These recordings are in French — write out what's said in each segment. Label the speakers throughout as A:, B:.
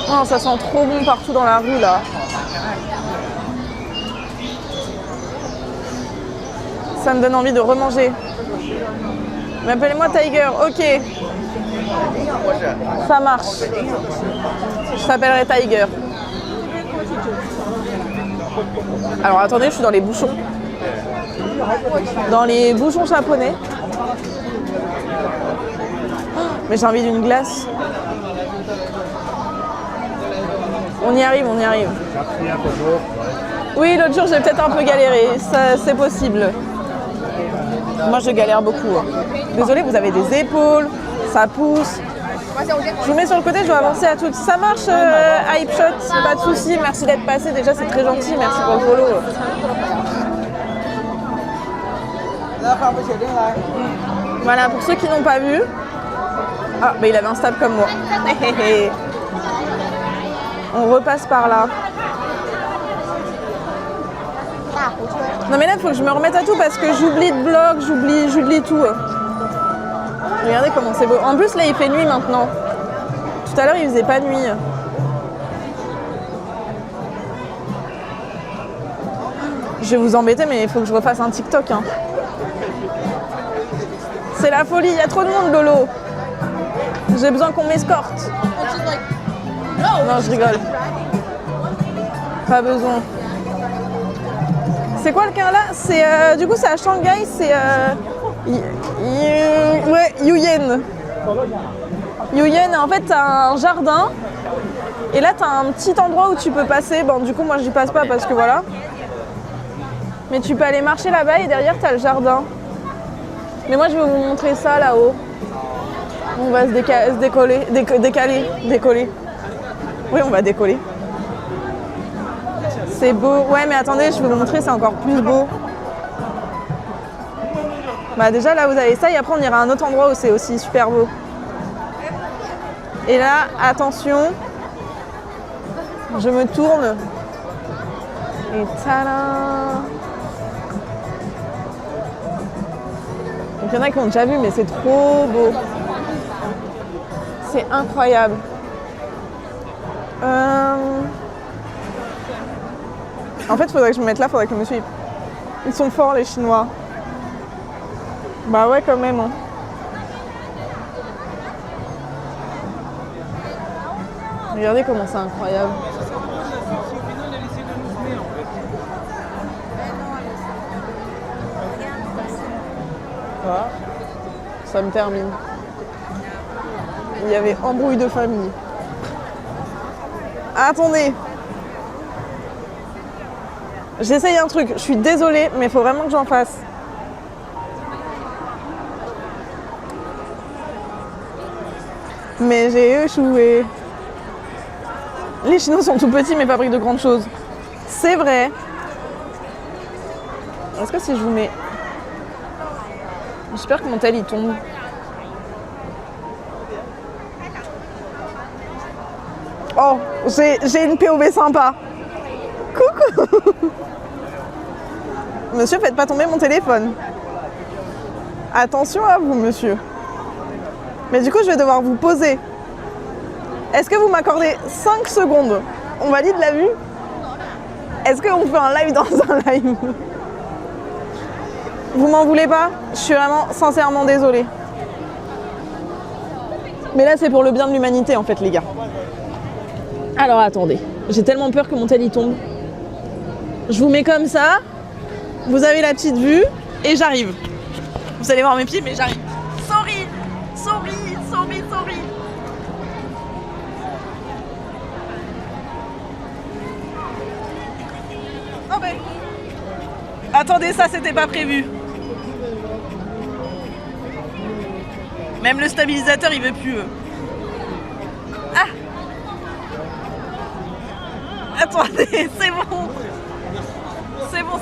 A: Oh, ça sent trop bon partout dans la rue là. Ça me donne envie de remanger. Mais appelez-moi Tiger, ok. Ça marche. Je t'appellerai Tiger. Alors attendez, je suis dans les bouchons. Dans les bouchons japonais. Mais j'ai envie d'une glace. On y arrive, on y arrive. Oui, l'autre jour j'ai peut-être un peu galéré, c'est possible. Moi je galère beaucoup. Désolée, vous avez des épaules, ça pousse. Je vous mets sur le côté, je dois avancer à toutes. Ça marche, Hypeshot, pas de soucis. Merci d'être passé, déjà c'est très gentil, merci pour le follow. Voilà, pour ceux qui n'ont pas vu. Ah, bah il avait un stab comme moi. On repasse par là. Non mais là, il faut que je me remette à tout parce que j'oublie de blog, j'oublie tout. Regardez comment c'est beau. En plus, là, il fait nuit maintenant. Tout à l'heure, il faisait pas nuit. Je vais vous embêter, mais il faut que je refasse un TikTok. Hein. C'est la folie, il y a trop de monde, Lolo. J'ai besoin qu'on m'escorte. Non, je rigole. Pas besoin. C'est quoi le cas là? C'est du coup c'est à Shanghai, c'est ouais, Yuyen. Yuyen, en fait t'as un jardin et là t'as un petit endroit où tu peux passer. Bon du coup moi j'y passe pas parce que voilà. Mais tu peux aller marcher là-bas et derrière t'as le jardin. Mais moi je vais vous montrer ça là-haut. On va se décoller. Oui, on va décoller. C'est beau. Ouais, mais attendez, je vais vous montrer, c'est encore plus beau. Bah déjà, là, vous avez ça, et après, on ira à un autre endroit où c'est aussi super beau. Et là, attention, je me tourne. Et tada! Donc, il y en a qui ont déjà vu, mais c'est trop beau. C'est incroyable. En fait, il faudrait que je me mette là, il faudrait que je me suive. Ils sont forts, les Chinois. Bah ouais, quand même. Hein. Regardez comment c'est incroyable. Voilà. Ça me termine. Il y avait embrouille de famille. Attendez. J'essaye un truc. Je suis désolée, mais il faut vraiment que j'en fasse. Mais j'ai échoué. Les Chinois sont tout petits, mais fabriquent de grandes choses. C'est vrai. Est-ce que si je vous mets... J'espère que mon tel il tombe. Oh, j'ai une POV sympa. Coucou. Monsieur, faites pas tomber mon téléphone. Attention à vous, monsieur. Mais du coup, je vais devoir vous poser. Est-ce que vous m'accordez 5 secondes? On valide la vue? Est-ce qu'on fait un live dans un live? Vous m'en voulez pas? Je suis vraiment sincèrement désolée. Mais là, c'est pour le bien de l'humanité, en fait, les gars. Alors, attendez. J'ai tellement peur que mon tel y tombe. Je vous mets comme ça. Vous avez la petite vue. Et j'arrive. Vous allez voir mes pieds, mais j'arrive. Sorry. Oh ben. Attendez, ça, c'était pas prévu. Même le stabilisateur, il veut plus. Ah! Attendez, c'est bon. C'est bon.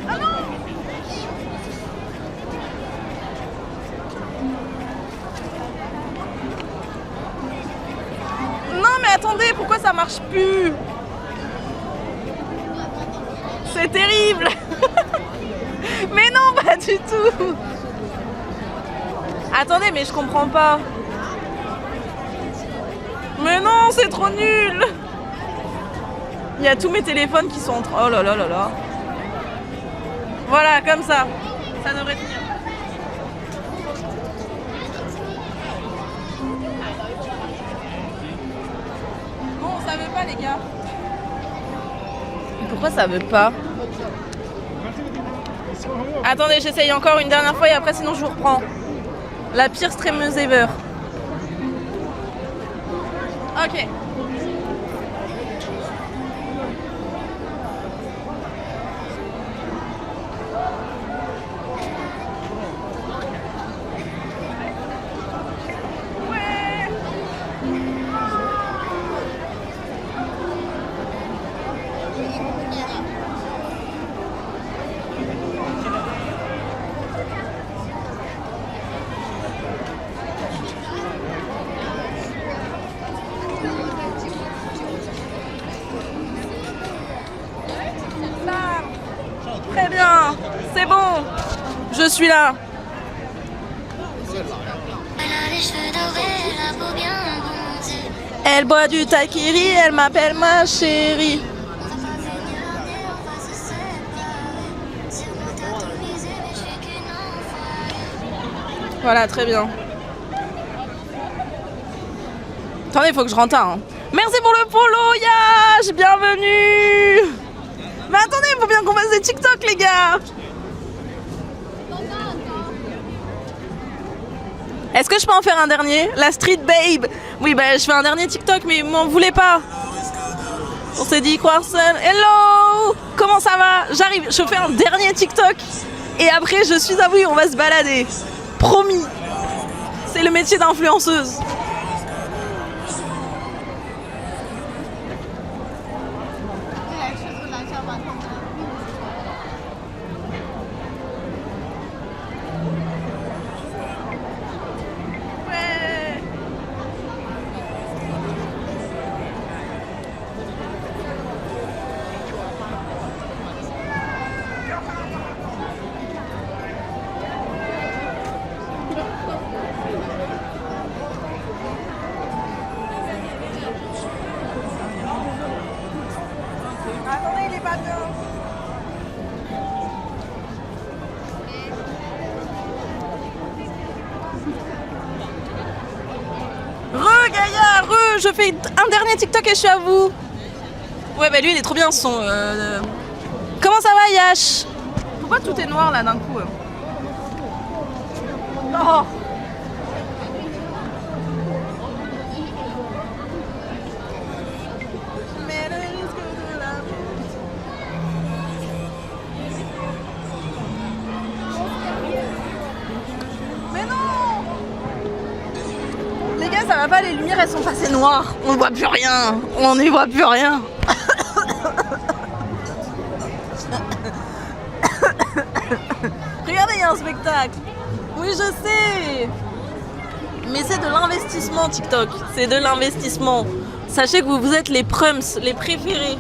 A: Ah non! Non mais attendez, pourquoi ça marche plus? C'est terrible. Mais non, pas du tout. Attendez, mais je comprends pas. Mais non, c'est trop nul. Il y a tous mes téléphones qui sont entre... Oh là là là là. Voilà, comme ça. Ça devrait tenir. Bon, ça veut pas, les gars. Pourquoi ça veut pas? Attendez, j'essaye encore une dernière fois et après sinon je vous reprends. La pire streameuse ever. Ok. Très bien, c'est bon, je suis là. Elle boit du taquiri, elle m'appelle ma chérie. Voilà, très bien. Attendez, il faut que je rentre. Hein. Merci pour le follow, Yash, bienvenue. Mais attendez, il faut bien qu'on fasse des TikTok, les gars. Est-ce que je peux en faire un dernier? La Street Babe. Oui, bah je fais un dernier TikTok, mais m'en voulez pas. On s'est dit croire seul. Hello. Comment ça va? J'arrive, je fais un dernier TikTok. Et après, je suis à vous, on va se balader. Promis. C'est le métier d'influenceuse. Attendez, il est pas bien. Gaïa, je fais un dernier TikTok et je suis à vous. Ouais, bah lui, il est trop bien son. Comment ça va, Yash? Pourquoi tout est noir là d'un coup? Oh. Ça va pas, les lumières elles sont passées noires, on voit plus rien, on n'y voit plus rien. Regardez, il y a un spectacle. Oui, je sais. Mais c'est de l'investissement TikTok, c'est de l'investissement. Sachez que vous êtes les prums, les préférés.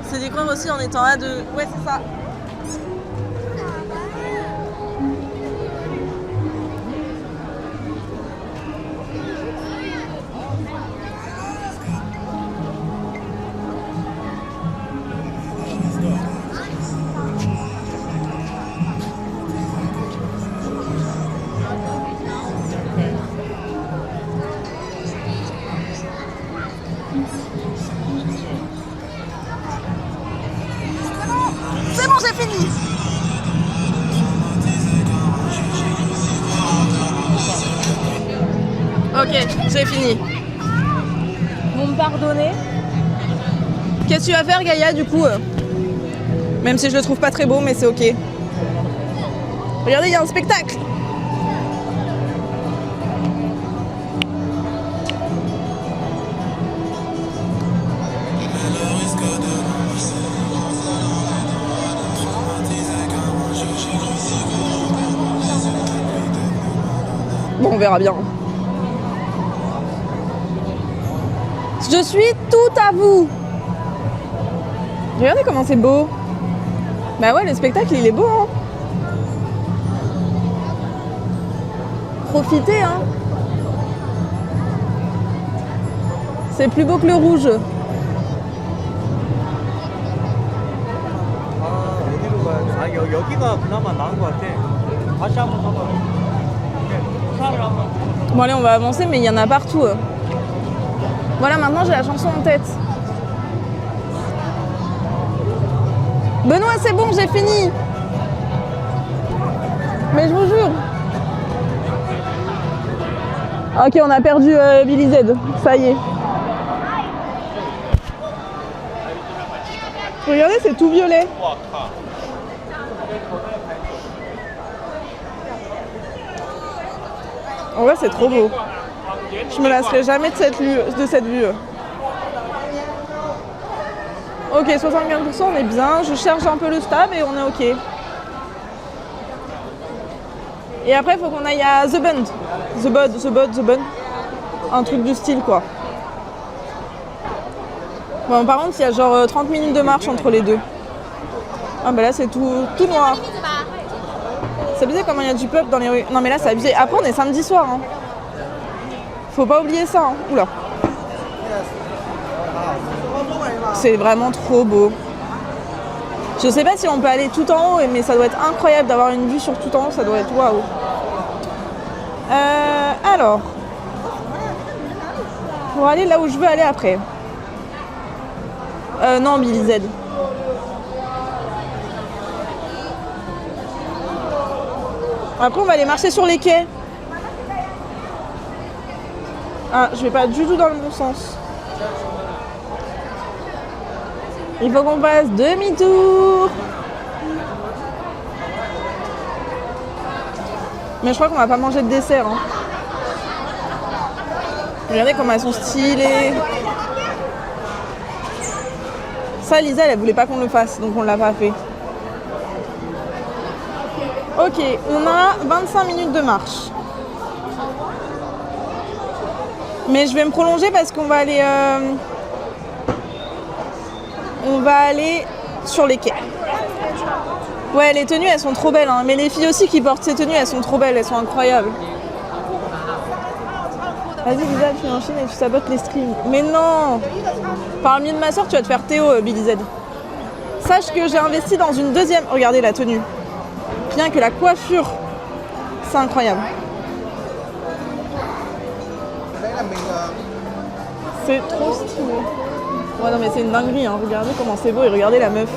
A: C'est découvrir aussi en étant à deux. Ouais, c'est ça. C'est bon, j'ai fini. Ok, j'ai fini. Vous me pardonnez? Qu'est-ce que tu vas faire, Gaïa, du coup? Même si je le trouve pas très beau, mais c'est ok. Regardez, il y a un spectacle. Bon, on verra bien. Je suis tout à vous. Regardez comment c'est beau. Bah ouais, le spectacle, il est beau, hein. Profitez, hein. C'est plus beau que le rouge.
B: 어디로 가야 돼? 여기가 그나마 나은 것 같아. 다시 한번 가봐. 차를 한번.
A: Bon allez, on va avancer, mais il y en a partout. Voilà, maintenant j'ai la chanson en tête. Benoît, c'est bon, j'ai fini. Mais je vous jure. Ok, on a perdu Billy Z. Ça y est. Regardez, c'est tout violet. En vrai, c'est trop beau. Je me lasserai jamais de cette vue. Ok, 75%, on est bien. Je cherche un peu le stab et on est ok. Et après, il faut qu'on aille à The Bund. The Bund. Un truc du style, quoi. Bon, par contre, il y a genre 30 minutes de marche entre les deux. Ah bah là, c'est tout noir. C'est abusé comment il y a du peuple dans les rues. Non mais là, c'est abusé. Après, on est samedi soir. Hein. Faut pas oublier ça. Hein. Oula. C'est vraiment trop beau. Je sais pas si on peut aller tout en haut, mais ça doit être incroyable d'avoir une vue sur tout en haut. Ça doit être waouh. Alors, pour aller là où je veux aller après. Non, Billy Z. Après, on va aller marcher sur les quais. Ah, je vais pas du tout dans le bon sens. Il faut qu'on fasse demi-tour. Mais je crois qu'on va pas manger de dessert. Hein. Regardez comment elles sont stylées. Ça, Lisa, elle voulait pas qu'on le fasse, donc on l'a pas fait. Ok, on a 25 minutes de marche. Mais je vais me prolonger parce qu'on va aller... on va aller sur les quais. Ouais, les tenues, elles sont trop belles. Hein. Mais les filles aussi qui portent ces tenues, elles sont trop belles. Elles sont incroyables. Vas-y, Lisa, tu enchaînes et tu sabotes les streams. Mais non! Par le biais de ma soeur, tu vas te faire Théo, Billy Z. Sache que j'ai investi dans une deuxième... Regardez la tenue. Bien que la coiffure, c'est incroyable. C'est trop stylé. Ouais, non, mais c'est une dinguerie. Hein. Regardez comment c'est beau et regardez la meuf.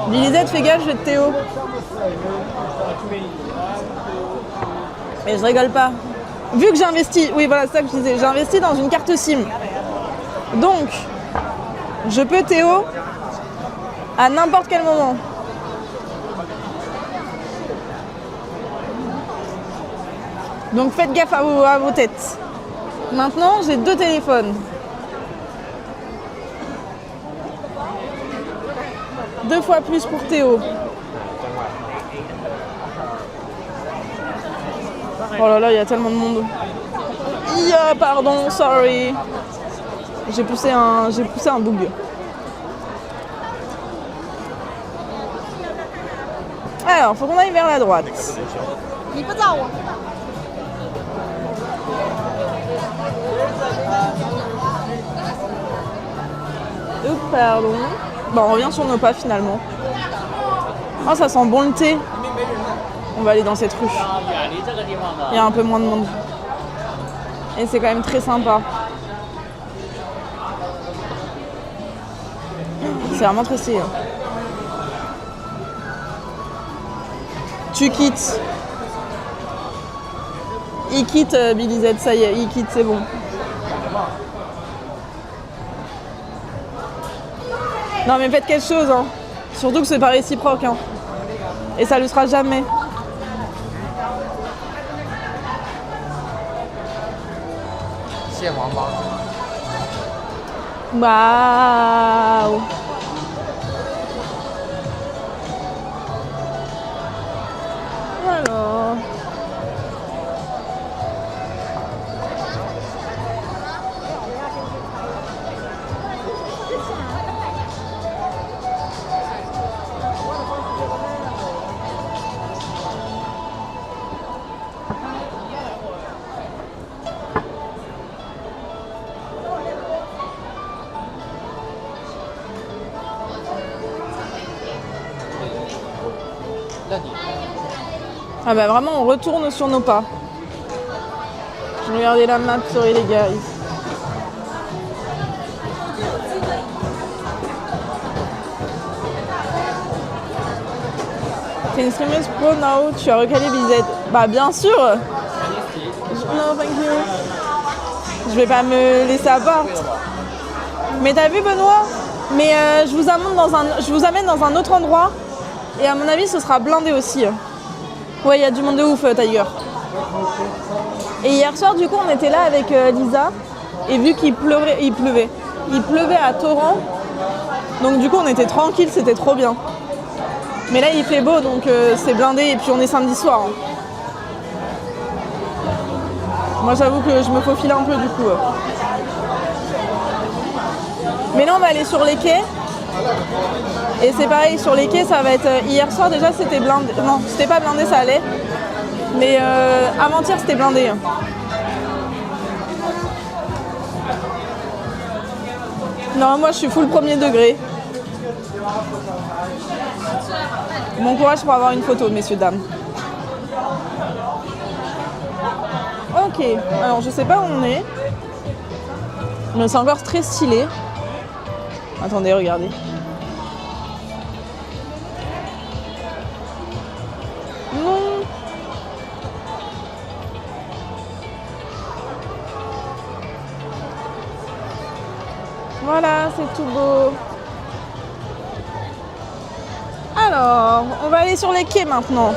A: Billy Z, fais gaffe, je vais te Théo. Mais je rigole pas. Vu que j'ai investi, oui voilà, c'est ça que je disais, j'ai investi dans une carte SIM. Donc, je peux Théo à n'importe quel moment. Donc faites gaffe à vos têtes. Maintenant, j'ai 2 téléphones. 2 fois plus pour Théo. Oh là là, il y a tellement de monde. Pardon, sorry. J'ai poussé un bug. Alors, faut qu'on aille vers la droite. Pardon. Bon, on revient sur nos pas finalement. Oh, ça sent bon le thé. On va aller dans cette rue. Il y a un peu moins de monde. Et c'est quand même très sympa. C'est vraiment très stylé. Tu quittes. Il quitte Billy Z, ça y est, il quitte, c'est bon. Non mais faites quelque chose, hein. Surtout que c'est pas réciproque. Hein. Et ça le sera jamais. Waouh. Alors. Ah bah vraiment, on retourne sur nos pas. Je vais regarder la map sur les gars. T'es une streameuse pro, Nao, tu as recalé BZ. Bah bien sûr. No, thank you. Je vais pas me laisser à part. Mais t'as vu Benoît? Mais je vous amène dans un autre endroit. Et à mon avis, ce sera blindé aussi. Ouais, il y a du monde de ouf, Tiger. Et hier soir, du coup, on était là avec Lisa. Et vu qu'il pleuvait. Il pleuvait à torrent. Donc du coup, on était tranquille, c'était trop bien. Mais là, il fait beau, donc c'est blindé. Et puis, on est samedi soir. Hein. Moi, j'avoue que je me faufile un peu, du coup. Mais là, on va aller sur les quais. Et c'est pareil, sur les quais, ça va être... Hier soir, déjà, c'était blindé. Non, c'était pas blindé, ça allait. Mais avant-hier, c'était blindé. Non, moi, je suis full premier degré. Bon courage pour avoir une photo, messieurs, dames. Ok, alors je sais pas où on est. Mais c'est encore très stylé. Attendez, regardez. Non. Voilà, c'est tout beau. Alors, on va aller sur les quais maintenant.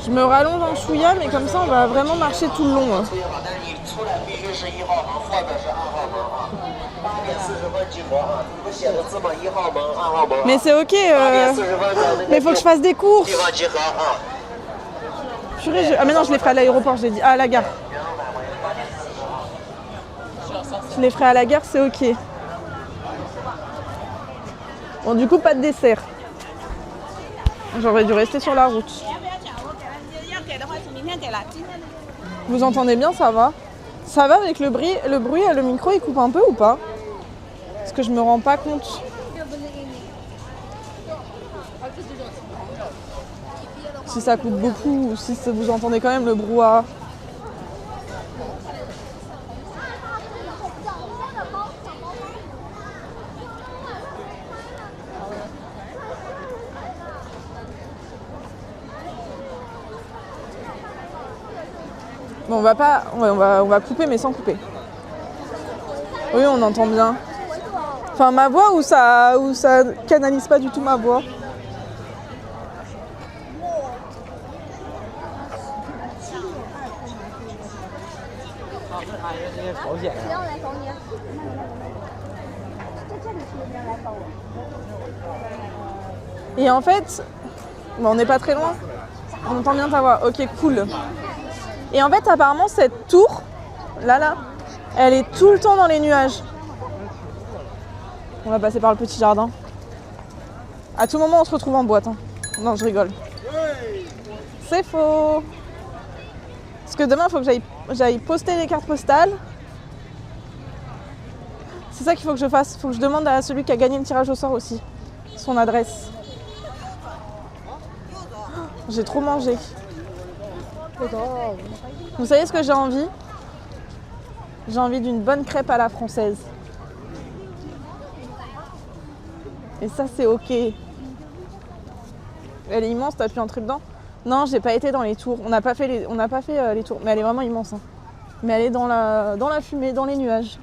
A: Je me rallonge en chouïa, mais comme ça, on va vraiment marcher tout le long. Mais c'est ok, mais il faut que je fasse des courses. Purée, ah mais non, je les ferai à l'aéroport, je l'ai dit. Ah, à la gare. Je les ferai à la gare, c'est ok. Bon, du coup, pas de dessert. J'aurais dû rester sur la route. Vous entendez bien, ça va? Ça va avec le bruit, le micro il coupe un peu ou pas? Parce que je me rends pas compte. Si ça coupe beaucoup ou si vous entendez quand même le brouhaha. Bon, on va pas, ouais, on va couper mais sans couper. Oui, on entend bien. Enfin, ma voix ou ça canalise pas du tout ma voix. Et en fait, bon, on n'est pas très loin. On entend bien ta voix. Ok, cool. Et en fait, apparemment, cette tour, là, elle est tout le temps dans les nuages. On va passer par le petit jardin. À tout moment, on se retrouve en boîte. Hein. Non, je rigole. C'est faux. Parce que demain, il faut que j'aille poster les cartes postales. C'est ça qu'il faut que je fasse. Il faut que je demande à celui qui a gagné le tirage au sort aussi son adresse. J'ai trop mangé. Vous savez ce que j'ai envie? J'ai envie d'une bonne crêpe à la française. Et ça, c'est ok. Elle est immense, t'as pu entrer dedans? Non, j'ai pas été dans les tours. On n'a pas fait les tours. Mais elle est vraiment immense. Hein. Mais elle est dans la fumée, dans les nuages.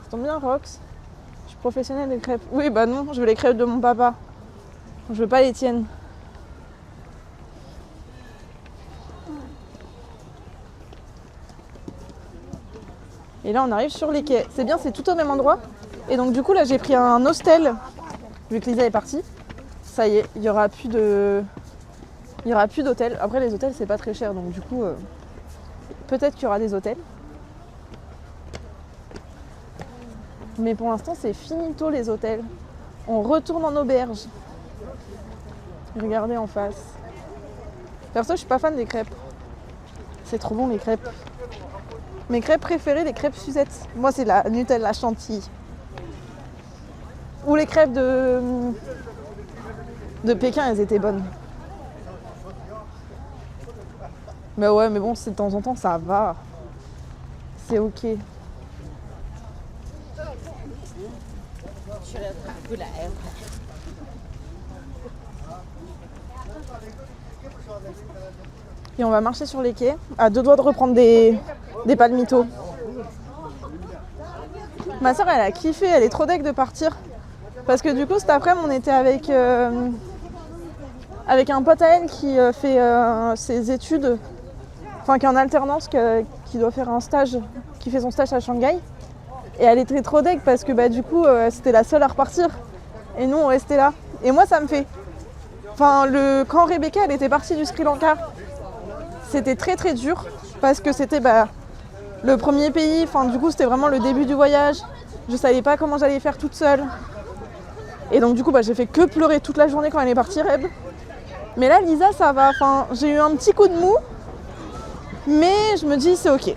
A: Ça tombe bien, Rox. Je suis professionnelle des crêpes. Oui, bah non, je veux les crêpes de mon papa. Je veux pas les tiennes. Et là, on arrive sur les quais. C'est bien, c'est tout au même endroit. Et donc, du coup, là, j'ai pris un hostel. Vu que Lisa est partie. Ça y est, il y aura plus d'hôtel. Après, les hôtels, c'est pas très cher. Donc, du coup, peut-être qu'il y aura des hôtels. Mais pour l'instant, c'est finito, les hôtels. On retourne en auberge. Regardez en face. Perso, je suis pas fan des crêpes. C'est trop bon, les crêpes. Mes crêpes préférées, les crêpes Suzette. Moi, c'est la Nutella chantilly. Ou les crêpes de Pékin, elles étaient bonnes. Mais ouais, mais bon, c'est de temps en temps, ça va. C'est ok. Et on va marcher sur les quais, à 2 doigts de reprendre des palmitos. Ma soeur, elle a kiffé, elle est trop deg de partir. Parce que du coup, cet après-midi, on était avec un pote à elle qui fait ses études, enfin qui est en alternance, qui doit faire un stage, qui fait son stage à Shanghai. Et elle était trop deg parce que du coup, c'était la seule à repartir. Et nous, on restait là. Et moi, ça me fait... Enfin, quand Rebecca, elle était partie du Sri Lanka, c'était très très dur parce que c'était le premier pays. Enfin, du coup, c'était vraiment le début du voyage. Je savais pas comment j'allais faire toute seule. Et donc, du coup, j'ai fait que pleurer toute la journée quand elle est partie, Reb. Mais là, Lisa, ça va. Enfin, j'ai eu un petit coup de mou. Mais je me dis, c'est ok.